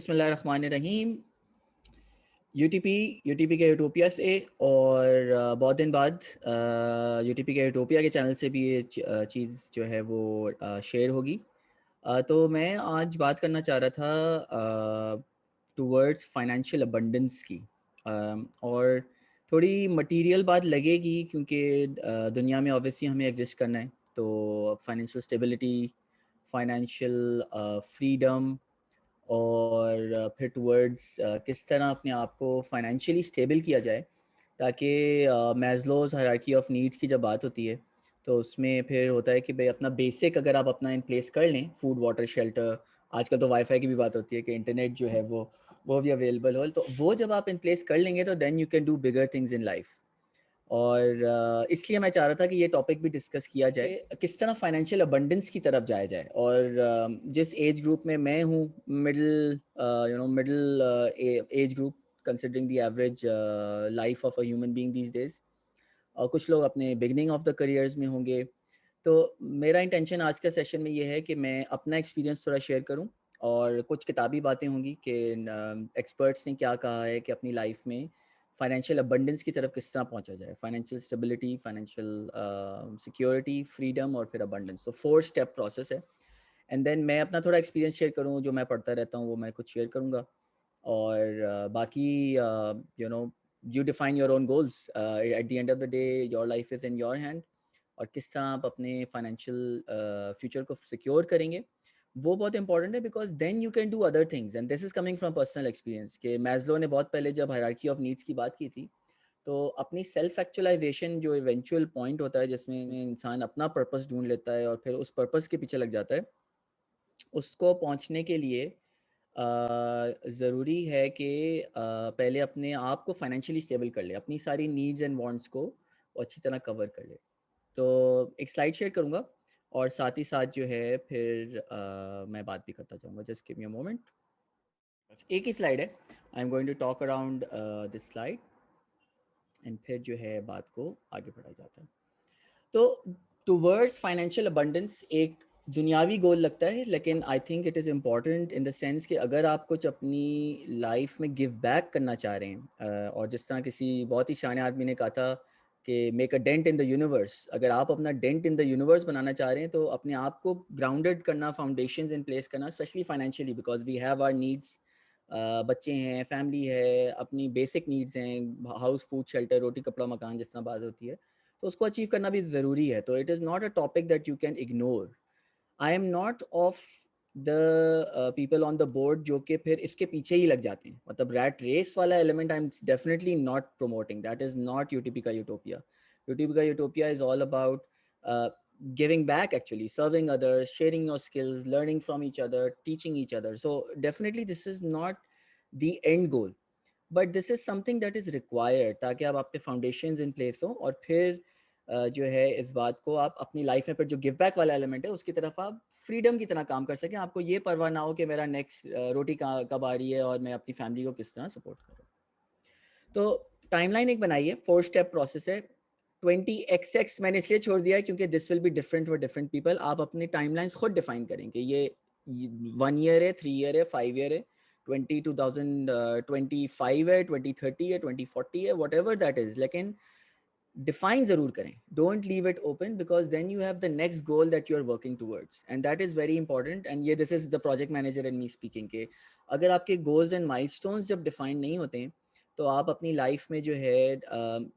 बिस्मिल्लाहिर्रहमानिर्रहीम। यूटीपी के यूटोपिया से और बहुत दिन बाद यूटीपी के यूटोपिया के चैनल से भी ये चीज़ जो है वो शेयर होगी। तो मैं आज बात करना चाह रहा था टूवर्ड्स फाइनेंशियल अबंडेंस की। और थोड़ी मटेरियल बात लगेगी क्योंकि दुनिया में ऑब्वियसली हमें एग्जिस्ट करना है, तो फाइनेंशियल स्टेबिलिटी, फाइनेंशियल फ्रीडम और फिर टूवर्ड्स किस तरह अपने आप को फाइनेंशियली स्टेबल किया जाए, ताकि मैज़लोज़ हायरार्की ऑफ नीड्स की जब बात होती है तो उसमें फिर होता है कि भाई अपना बेसिक अगर आप अपना इन प्लेस कर लें, फूड वाटर शेल्टर, आजकल तो वाईफाई की भी बात होती है कि इंटरनेट जो है वो भी अवेलेबल हो, तो वो जब आप इन प्लेस कर लेंगे तो then you can do bigger things in life. और इसलिए मैं चाह रहा था कि ये टॉपिक भी डिस्कस किया जाए, किस तरह फाइनेंशियल अबंडेंस की तरफ जाया जाए। और जिस एज ग्रुप में मैं हूँ, middle age group, considering the average life of a human being these days, और कुछ लोग अपने बिगनिंग ऑफ द करियर्स में होंगे। तो मेरा इंटेंशन आज के सेशन में ये है कि मैं अपना एक्सपीरियंस थोड़ा शेयर करूं, और कुछ किताबी बातें होंगी कि एक्सपर्ट्स ने क्या कहा है कि अपनी लाइफ में फाइनेंशियल अबंडेंस की तरफ किस तरह पहुंचा जाए, financial stability, financial security, freedom और फिर अबंडेंस। तो 4 स्टेप प्रोसेस है। एंड देन मैं अपना थोड़ा एक्सपीरियंस शेयर करूँ, जो मैं पढ़ता रहता हूँ वो मैं कुछ शेयर करूँगा। और बाकी you know you define your own goals. At the end of the day your life is in your hand, और किस तरह आप अपने फाइनेंशियल फ्यूचर को सिक्योर करेंगे वो बहुत इंपॉर्टेंट है, because then you can do other things. And this is coming from personal experience कि मैस्लो ने बहुत पहले जब हायरार्की ऑफ नीड्स की बात की थी, तो अपनी सेल्फ एक्चुअलाइजेशन जो इवेंचुअल पॉइंट होता है जिसमें इंसान अपना पर्पस ढूंढ लेता है और फिर उस पर्पस के पीछे लग जाता है, उसको पहुंचने के लिए ज़रूरी है कि पहले अपने आप को फाइनेंशियली स्टेबल कर ले, अपनी सारी नीड्स एंड वांट्स को वो अच्छी तरह कवर कर ले। तो एक स्लाइड शेयर करूँगा और साथ ही साथ जो है फिर मैं बात भी करता जाऊँगा। Just give me a moment. एक ही स्लाइड है, I am going to talk around this slide, and फिर जो है बात को आगे बढ़ाया जाता है। तो टूवर्ड्स फाइनेंशियल अबंडेंस एक दुनियावी गोल लगता है, लेकिन I think it is important in the sense कि अगर आप कुछ अपनी लाइफ में गिव बैक करना चाह रहे हैं, और जिस तरह किसी बहुत ही शाने आदमी ने कहा था कि make a dent in the universe, अगर आप अपना डेंट इन द यूनिवर्स बनाना चाह रहे हैं तो अपने आप को ग्राउंडेड करना, फाउंडेशंस इन प्लेस करना, specially financially, because we have our needs. बच्चे हैं, फैमिली है, अपनी बेसिक नीड्स हैं, हाउस, फूड, शेल्टर, रोटी कपड़ा मकान, जिस तरह बात होती है, तो उसको अचीव करना भी ज़रूरी है। तो it is not a topic that you can ignore. I am not of the people on the board जो कि फिर इसके पीछे ही लग जाते हैं, मतलब रैट रेस वाला element I am definitely not promoting. That is not UTP का यूटोपिया। यूटीपी का utopia is all about giving back, actually serving others, sharing your skills, learning from each other, teaching each other. So definitely this is not the end goal, but this is something that is required, ताकि आप आपके foundations in place हो, और फिर जो है इस बात को आप अपनी लाइफ में फिर जो गिव बैक वाला एलिमेंट है उसकी तरफ आप फ्रीडम की तरह काम कर सकें। आपको ये परवाह ना हो कि मेरा नेक्स्ट रोटी कब आ रही है और मैं अपनी फैमिली को किस तरह सपोर्ट करूँ। तो टाइमलाइन एक बनाई है, 4 स्टेप प्रोसेस है। 20xx मैंने इसलिए छोड़ दिया है क्योंकि this will be different for different people. आप अपनी टाइमलाइंस खुद डिफाइन करेंगे, ये 1 ईयर है, 3 ईयर है, 5 ईयर है, 2025 है, 2030 है, 2040 है, वट एवर दैट इज, लेकिन डिफाइन जरूर करें। Don't leave it open, because then you have the next goal that you are working towards, and that is very important. And ये this is the project manager and me speaking के, अगर आपके goals and milestones जब define नहीं होते हैं तो आप अपनी लाइफ में जो है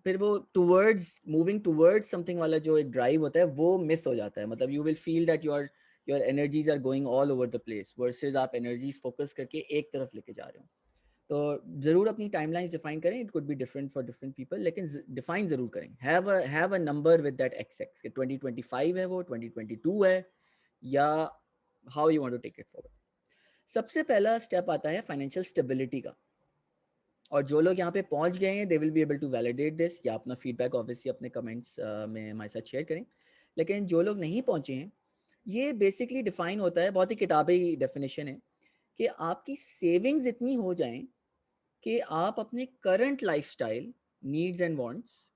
फिर वो टूवर्ड्स मूविंग टूवर्ड्स समथिंग वाला जो एक ड्राइव होता है वो मिस हो जाता है। मतलब you will feel that your energies are going all over the place, versus आप एनर्जीज फोकस करके एक तरफ लेके जा रहे हो। तो ज़रूर अपनी टाइमलाइंस डिफाइन करें। It could be different for different people, लेकिन डिफाइन ज़रूर करें। Have a number with that X 2025 है, वो 2022 है, या how you want to take it forward. सबसे पहला स्टेप आता है फाइनेंशियल स्टेबिलिटी का, और जो लोग यहाँ पे पहुँच गए हैं they will be able to validate this, या अपना फीडबैक ऑब्वियसली अपने कमेंट्स में हमारे साथ शेयर करें। लेकिन जो लोग नहीं पहुँचे हैं, ये बेसिकली डिफाइन होता है, बहुत ही किताबी डेफिनेशन है, कि आपकी सेविंग्स इतनी हो जाएं कि आप अपने current lifestyle, needs and wants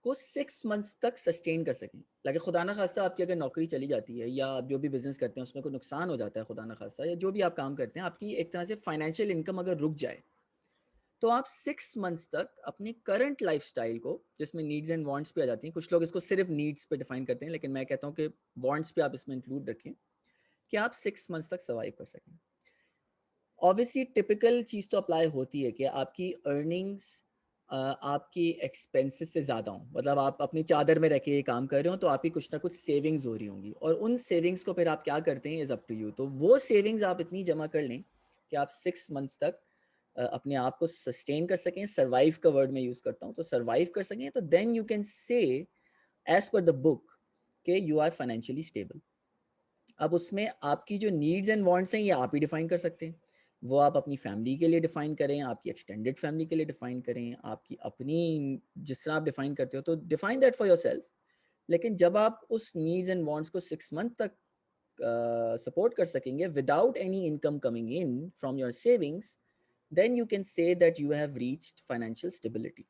आपको 6 मंथ्स तक सस्टेन कर सकें। लाइक खुदा ना खास्ता आपकी अगर नौकरी चली जाती है या आप जो भी बिजनेस करते हैं उसमें कोई नुकसान हो जाता है खुदा ना खास्ता, या जो भी आप काम करते हैं आपकी एक तरह से फाइनेंशियल इनकम अगर रुक जाए, तो आप 6 मंथ्स तक अपनी करंट लाइफस्टाइल को, जिसमें नीड्स एंड वांट्स पे आ जाती हैं, कुछ लोग इसको सिर्फ नीड्स पे डिफाइन करते हैं लेकिन मैं कहता हूँ कि वांट्स पे आप इसमें इंक्लूड रखें, कि आप 6 मंथ्स तक सर्वाइव कर सकें। ऑब्वियसली टिपिकल चीज़ तो अप्लाई होती है कि आपकी अर्निंग्स आपकी एक्सपेंसेस से ज़्यादा हों, मतलब आप अपनी चादर में रह के ये काम कर रहे हो तो आपकी कुछ ना कुछ सेविंग्स हो रही होंगी, और उन सेविंग्स को फिर आप क्या करते हैं इज़ अप टू यू। तो वो सेविंग्स आप इतनी जमा कर लें कि आप 6 मंथ्स तक अपने आप को सस्टेन कर सकें। सर्वाइव का वर्ड मैं यूज़ करता हूँ, तो सर्वाइव कर सकें, तो then you can say as per the book that you are financially stable. अब उसमें आपकी जो नीड्स एंड वांट्स हैं ये आप ही डिफाइन कर सकते हैं। वो आप अपनी फैमिली के लिए डिफाइन करें, आपकी एक्सटेंडेड फैमिली के लिए डिफाइन करें, आपकी अपनी जिस तरह आप डिफाइन करते हो तो डिफाइन दैट फॉर योरसेल्फ। लेकिन जब आप उस नीड्स एंड वांट्स को 6 मंथ तक सपोर्ट कर सकेंगे without any income coming in from your savings, then you can say that you have reached financial stability.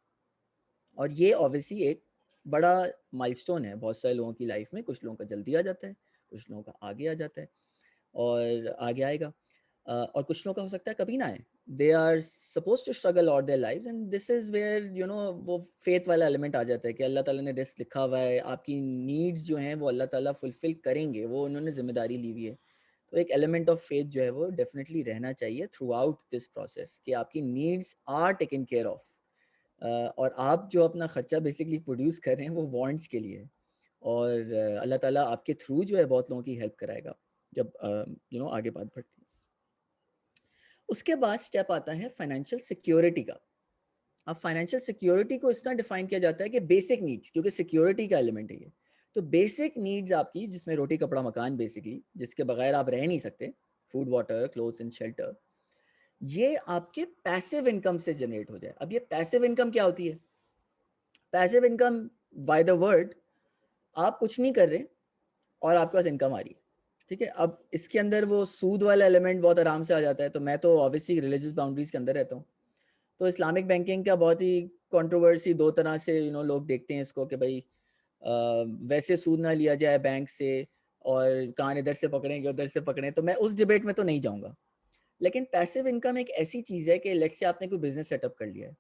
और ये ऑब्वियसली एक बड़ा माइलस्टोन है बहुत सारे लोगों की लाइफ में। कुछ लोगों का जल्दी आ जाता है, कुछ लोगों का आगे आ जाता है और आगे आएगा, और कुछ लोगों का हो सकता है कभी ना आए। They are suppose to struggle all their lives, and this is where you know वो फेथ वाला एलिमेंट आ जाता है कि अल्लाह ताला ने रिस्क लिखा हुआ है, आपकी नीड्स जो हैं वो अल्लाह ताला फुलफिल करेंगे, वो उन्होंने जिम्मेदारी ली हुई है। तो एक एलिमेंट ऑफ फेथ जो है वो डेफिनेटली रहना चाहिए थ्रू आउट दिस प्रोसेस, कि आपकी needs are taken care of, और आप जो अपना खर्चा बेसिकली प्रोड्यूस कर रहे हैं वो वांट्स के लिए है। और अल्लाह ताला आपके थ्रू जो है बहुत लोगों की हेल्प कराएगा जब आगे बात बढ़ती है। उसके बाद स्टेप आता है फाइनेंशियल सिक्योरिटी का। अब फाइनेंशियल सिक्योरिटी को इस तरह डिफाइन किया जाता है कि बेसिक नीड्स, क्योंकि सिक्योरिटी का एलिमेंट है ये, तो बेसिक नीड्स आपकी, जिसमें रोटी कपड़ा मकान बेसिकली, जिसके बगैर आप रह नहीं सकते, food water clothes and shelter, ये आपके पैसिव इनकम से जनरेट हो जाए। अब ये पैसिव इनकम क्या होती है? Passive income by the word, आप कुछ नहीं कर रहे और आपके पास इनकम आ रही है, ठीक है। अब इसके अंदर वो सूद वाला एलिमेंट बहुत आराम से आ जाता है। तो मैं तो ऑब्वियसली रिलीजियस बाउंड्रीज के अंदर रहता हूँ, तो इस्लामिक बैंकिंग का बहुत ही कंट्रोवर्सी दो तरह से लोग देखते हैं इसको, कि भाई वैसे सूद ना लिया जाए बैंक से, और कान इधर से पकड़ेंगे उधर से पकड़ें, तो मैं उस डिबेट में तो नहीं जाऊँगा। लेकिन पैसिव इनकम एक ऐसी चीज़ है कि लेट्स से आपने कोई बिजनेस सेटअप कर लिया है,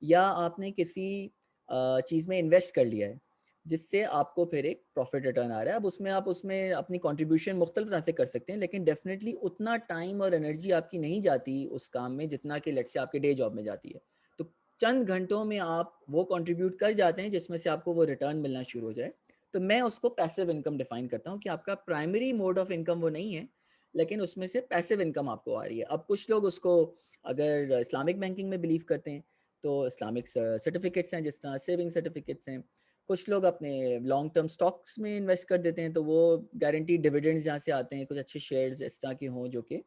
या आपने किसी चीज़ में इन्वेस्ट कर लिया है जिससे आपको फिर एक प्रॉफिट रिटर्न आ रहा है। अब उसमें आप उसमें अपनी कंट्रीब्यूशन मुख्तलिफ तरह से कर सकते हैं, लेकिन डेफिनेटली उतना टाइम और एनर्जी आपकी नहीं जाती उस काम में जितना कि लेट्स से आपके डे जॉब में जाती है। तो चंद घंटों में आप वो कंट्रीब्यूट कर जाते हैं जिसमें से आपको वो रिटर्न मिलना शुरू हो जाए। तो मैं उसको पैसिव इनकम डिफाइन करता हूँ कि आपका प्राइमरी मोड ऑफ इनकम वो नहीं है, लेकिन उसमें से पैसिव इनकम आपको आ रही है। अब कुछ लोग उसको अगर इस्लामिक बैंकिंग में बिलीव करते हैं तो इस्लामिक सर्टिफिकेट्स हैं, जिस तरह सेविंग सर्टिफिकेट्स हैं। कुछ लोग अपने लॉन्ग टर्म स्टॉक्स में इन्वेस्ट कर देते हैं, तो वो गारंटी डिविडेंड्स जहाँ से आते हैं, कुछ अच्छे शेयर्स इस तरह के हों जो कि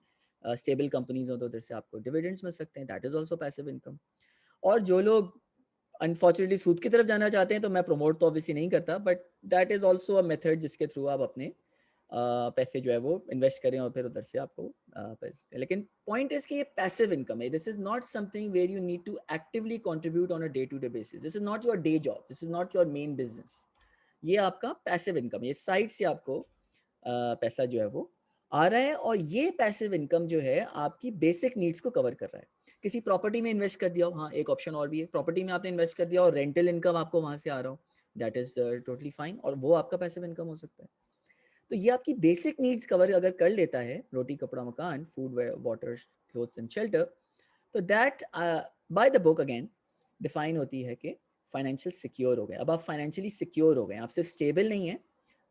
स्टेबल कंपनीज हों, तो उधर से आपको डिविडेंड्स मिल सकते हैं, that is also passive income. और जो लोग अनफॉर्चुनेटली सूद की तरफ जाना चाहते हैं, तो मैं प्रमोट तो ऑब्वियसली नहीं करता, but that is also a method जिसके थ्रू आप अपने पैसे जो है वो इन्वेस्ट करें और फिर उधर से आपको पैसे। लेकिन पॉइंट इज कि ये पैसिव इनकम है, this is not something where you need to actively contribute on a day to day basis, this is not your day job, this is not your main business. ये आपका passive income, ये side से आपको पैसा जो है वो आ रहा है, और ये पैसिव इनकम जो है आपकी बेसिक नीड्स को कवर कर रहा है। किसी प्रॉपर्टी में इन्वेस्ट कर दिया हो, हाँ एक ऑप्शन और भी है, प्रॉपर्टी में आपने इन्वेस्ट कर दिया और रेंटल इनकम आपको वहां से आ रहा हो, दैट इज टोटली फाइन, और वो आपका पैसिव इनकम हो सकता है। तो ये आपकी बेसिक नीड्स कवर अगर कर लेता है, रोटी कपड़ा मकान, food water clothes and shelter, तो that by the book again define होती है कि फाइनेंशियल सिक्योर हो गए। अब आप फाइनेंशियली सिक्योर हो गए, आप सिर्फ स्टेबल नहीं है,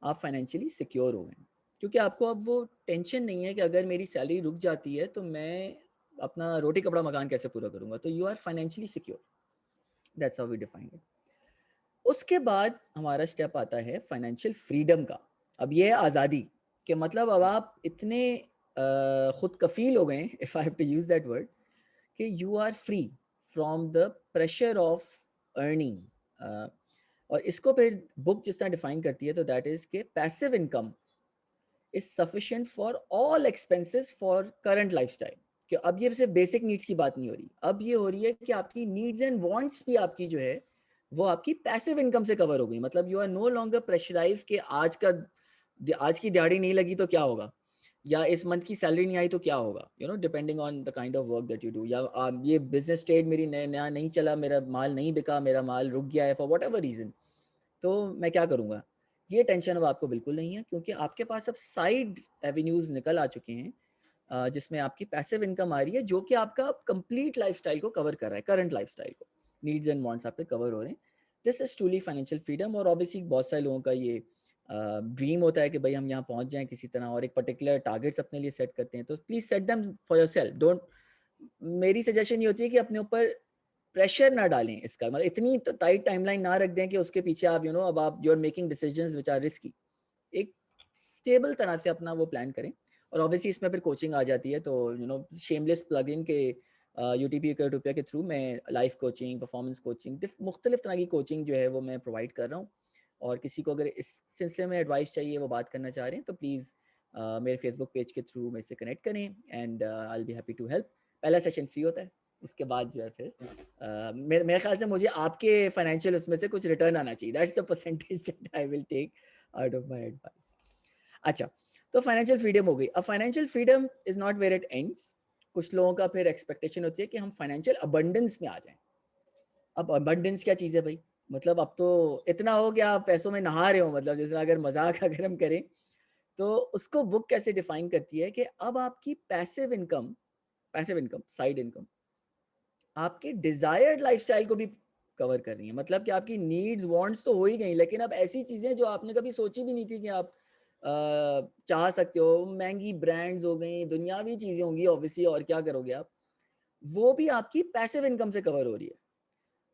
आप फाइनेंशियली सिक्योर हो गए, क्योंकि आपको अब वो टेंशन नहीं है कि अगर मेरी सैलरी रुक जाती है तो मैं अपना रोटी कपड़ा मकान कैसे पूरा करूंगा। तो you are financially secure, that's how we define it. उसके बाद हमारा स्टेप आता है फाइनेंशियल फ्रीडम का। अब ये है आज़ादी, कि मतलब अब आप इतने खुद कफील हो गए, if I have to use that word, कि you are free from the pressure of earning. और इसको फिर बुक जिस तरह डिफाइन करती है, तो दैट इज के passive income is sufficient for all expenses for current lifestyle. कि अब ये सिर्फ बेसिक नीड्स की बात नहीं हो रही, अब ये हो रही है कि आपकी नीड्स एंड वांट्स भी आपकी जो है वो आपकी पैसिव इनकम से कवर हो गई। मतलब you are no longer pressurised कि आज की दिहाड़ी नहीं लगी तो क्या होगा, या इस मंथ की सैलरी नहीं आई तो क्या होगा, you know, depending on the kind of work that you do, या ये बिजनेस ट्रेड मेरी नया नहीं चला, मेरा माल नहीं बिका, मेरा माल रुक गया है फॉर वट एवर रीज़न, तो मैं क्या करूँगा? ये टेंशन अब आपको बिल्कुल नहीं है, क्योंकि आपके पास अब साइड एवेन्यूज़ निकल आ चुके हैं, जिसमें आपकी पैसिव इनकम आ रही है, जो कि आपका कंप्लीट लाइफ़स्टाइल को कवर कर रहा है, करंट लाइफ़स्टाइल को। नीड्स एंड वांट्स आपके कवर हो रहे हैं। This is truly financial freedom. और ऑब्वियसली बहुत सारे लोगों का ये ड्रीम होता है कि भाई हम यहाँ पहुँच जाएँ किसी तरह, और एक पर्टिकुलर टारगेट्स अपने लिए सेट करते हैं। तो please set them for yourself. Don't मेरी सजेशन ये होती है कि अपने ऊपर प्रेशर ना डालें इसका, मतलब इतनी टाइट टाइमलाइन ना रख दें कि उसके पीछे आप अब आप you are making decisions which are risky. एक स्टेबल तरह से अपना वो प्लान करें। और ऑब्वियसली इसमें फिर कोचिंग आ जाती है, तो शेमलेस प्लग इन के यूटीपी यूटोपिया के थ्रू मैं लाइफ कोचिंग, परफॉर्मेंस कोचिंग, मुख्तलिफ तरह की कोचिंग जो है वो मैं प्रोवाइड कर रहा हूँ। और किसी को अगर इस सिलसिले में एडवाइस चाहिए, वो बात करना चाह रहे हैं, तो प्लीज़ मेरे फेसबुक पेज के थ्रू मेरे से कनेक्ट करें, and I will be happy to help. पहला सेशन फ्री होता है, उसके बाद जो है फिर मेरे ख्याल से मुझे आपके फाइनेंशियल उसमें से कुछ रिटर्न आना चाहिए। That's the percentage that I will take out of my advice. अच्छा, तो फाइनेंशियल फ्रीडम हो गई। अब financial freedom is not where it ends. कुछ लोगों का फिर एक्सपेक्टेशन होती है कि हम फाइनेंशियल अबंडेंस में आ जाएं। अब अबंडेंस क्या चीज़ है भाई? मतलब अब तो इतना हो गया, आप पैसों में नहा रहे हो, मतलब जिस तरह अगर मजाक अगर हम करें, तो उसको बुक कैसे डिफाइन करती है कि अब आपकी पैसिव इनकम, साइड इनकम आपके डिजायर्ड लाइफस्टाइल को भी कवर कर रही है। मतलब कि आपकी नीड्स वांट्स तो हो ही गई, लेकिन अब ऐसी चीजें जो आपने कभी सोची भी नहीं थी कि आप चाह सकते हो, महंगी ब्रांड्स हो गई, दुनियावी चीजें होंगी ऑब्वियसली, और क्या करोगे आप, वो भी आपकी पैसिव इनकम से कवर हो रही है।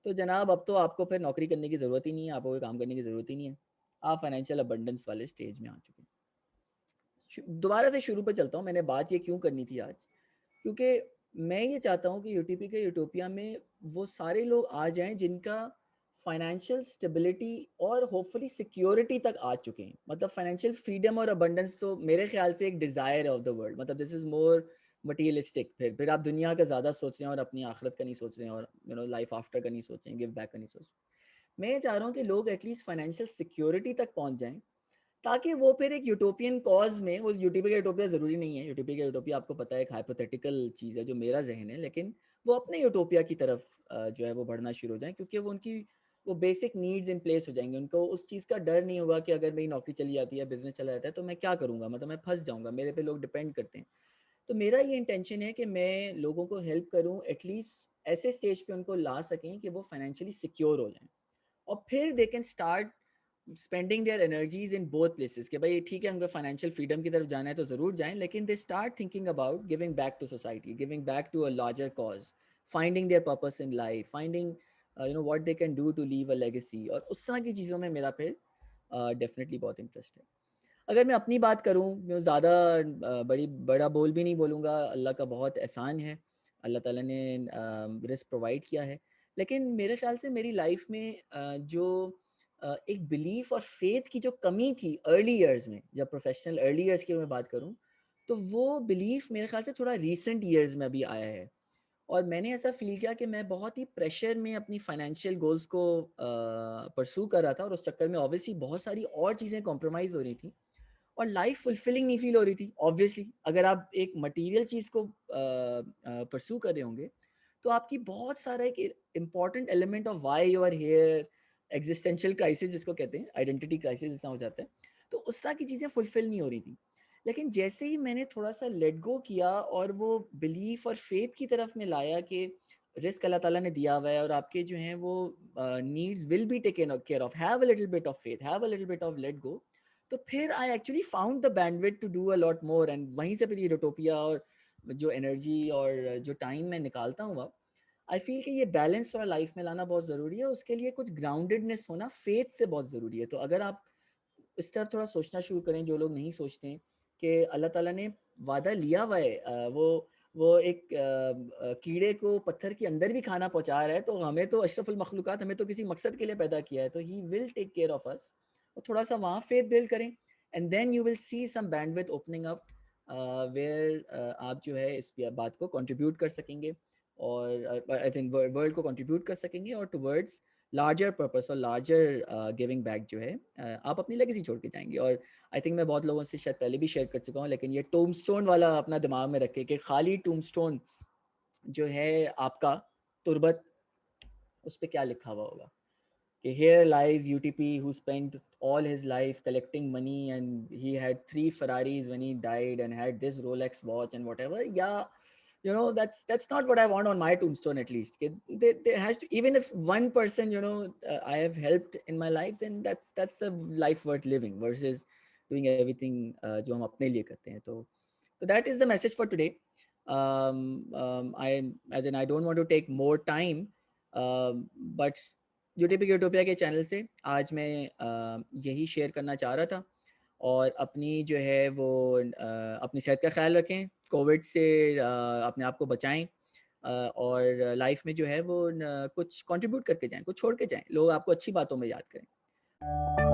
तो जनाब अब तो आपको फिर नौकरी करने की जरूरत ही नहीं है, आपको कोई काम करने की जरूरत ही नहीं है। आप फाइनेंशियल अबंडेंस वाले स्टेज में आ चुके हैं। दोबारा से शुरू पे चलता हूँ, मैंने बात ये क्यों करनी थी आज, क्योंकि मैं ये चाहता हूँ कि यूटीपी के यूटोपिया में वो सारे लोग आ जाएं जिनका फाइनेंशियल स्टेबिलिटी और होपफुली सिक्योरिटी तक आ चुके हैं। मतलब फाइनेंशियल फ्रीडम और अबंडेंस तो मेरे ख्याल से एक डिज़ायर ऑफ द वर्ल्ड, मतलब दिस इज़ मोर मटीरियलिस्टिक। फिर आप दुनिया का ज़्यादा सोच रहे हैं और अपनी आखिरत का नहीं सोच रहे हैं, और लाइफ आफ्टर का नहीं सोच रहे हैं, गिव बैक का नहीं सोच रहे हैं। मैं ये चाह रहा हूँ कि लोग एटलीस्ट फाइनेंशियल सिक्योरिटी तक पहुँच जाएं, ताकि वो फिर एक यूटोपियन कॉज में, वो यूटोपिया का यूटोपिया ज़रूरी नहीं है, यूटोपिया का यूटोपिया आपको पता है एक हाइपोथेटिकल चीज़ है जो मेरा जहन है, लेकिन वो अपने यूटोपिया की तरफ जो है वो बढ़ना शुरू हो जाए, क्योंकि वो उनकी वो बेसिक नीड्स इन प्लेस हो जाएंगे। उनको उस चीज़ का डर नहीं होगा कि अगर मेरी नौकरी चली जाती है, बिजनेस चला जाता है, तो मैं क्या करूँगा, मतलब मैं फंस जाऊँगा, मेरे पे लोग डिपेंड करते हैं। तो मेरा ये इंटेंशन है कि मैं लोगों को हेल्प करूँ, एटलीस्ट ऐसे स्टेज पे उनको ला सकें कि वो फाइनेंशियली सिक्योर हो जाएं, और फिर they can start spending their energies in both places. कि भाई ठीक है, उनको फाइनेंशियल फ्रीडम की तरफ जाना है तो ज़रूर जाएं, लेकिन they start thinking about giving back to society, giving back to a larger cause, finding their purpose in life, finding what they can do to leave a legacy, और उस तरह की चीज़ों में मेरा फिर डेफिनेटली बहुत इंटरेस्ट है। अगर मैं अपनी बात करूँ, मैं ज़्यादा बड़ा बोल भी नहीं बोलूँगा, अल्लाह का बहुत एहसान है, अल्लाह ताला ने रिस्क प्रोवाइड किया है। लेकिन मेरे ख़्याल से मेरी लाइफ में जो एक बिलीफ और फेथ की जो कमी थी अर्ली ईयर्स में, जब प्रोफेशनल अर्ली ईयर्स की मैं बात करूँ, तो वो बिलीफ मेरे ख़्याल से थोड़ा रीसेंट ईयर्स में अभी आया है। और मैंने ऐसा फ़ील किया कि मैं बहुत ही प्रेशर में अपनी फाइनेंशियल गोल्स को परस्यू कर रहा था, और उस चक्कर में ऑब्वियसली बहुत सारी और चीज़ें कॉम्प्रोमाइज़ हो रही थी, और लाइफ फुलफिलिंग नहीं फील हो रही थी। ऑब्वियसली अगर आप एक मटेरियल चीज़ को परस्यू कर रहे होंगे, तो आपकी बहुत सारा एक important element of why you are here, existential crisis जिसको कहते हैं, आइडेंटिटी क्राइसिस जैसा हो जाता है, तो उस तरह की चीज़ें फुलफिल नहीं हो रही थी। लेकिन जैसे ही मैंने थोड़ा सा लेट गो किया और वो बिलीफ और फेथ की तरफ में लाया कि रिस्क अल्लाह ताला ने दिया हुआ है, और आपके जो हैं वो needs will be taken care of, have a little bit of faith, have a little bit of let go, तो फिर I actually found the bandwidth to do a lot more, and वहीं से फिर ये रोटोपिया और जो एनर्जी और जो टाइम मैं निकालता हूँ अब, आई फील कि ये बैलेंस थोड़ा लाइफ में लाना बहुत ज़रूरी है। उसके लिए कुछ ग्राउंडेडनेस होना फेथ से बहुत ज़रूरी है। तो अगर आप इस तरफ थोड़ा सोचना शुरू करें, जो लोग नहीं सोचते हैं कि अल्लाह ताला ने वादा लिया हुआ है, वो एक कीड़े को पत्थर के अंदर भी खाना पहुंचा रहा है, तो हमें तो अशरफुल मखलूक़ात, हमें तो किसी मकसद के लिए पैदा किया है, तो he will take care of us. और थोड़ा सा वहाँ फेथ बिल्ड करें, and then you will see some bandwidth opening up, where आप जो है इस बात को कंट्रीब्यूट कर सकेंगे, और एज इन वर्ल्ड को कंट्रीब्यूट कर सकेंगे, और टुवर्ड्स लार्जर पर्पस और लार्जर गिविंग बैक जो है आप अपनी लेगेसी छोड़ के जाएंगे। और आई थिंक मैं बहुत लोगों से शायद पहले भी शेयर कर चुका हूँ, लेकिन ये टूमस्टोन वाला अपना दिमाग में रखे कि खाली टूमस्टोन जो है आपका तुरबत, उस पर क्या लिखा हुआ होगा कि here lies UTP who spent all his life collecting money and he had 3 Ferraris when he died and had this Rolex watch and whatever. Yeah, you know, that's not what I want on my tombstone at least. There has to, even if one person, you know, I have helped in my life, then that's a life worth living versus doing everything जो हम अपने लिए करते हैं। तो that is the message for today. I, as in, I don't want to take more time, but UTP utopia के channel से आज मैं यही शेयर करना चाह रहा था। और अपनी जो है वो अपनी सेहत का ख्याल रखें, कोविड से अपने आप को बचाएं, और लाइफ में जो है वो कुछ कंट्रीब्यूट करके जाएं, कुछ छोड़ के जाएं, लोग आपको अच्छी बातों में याद करें।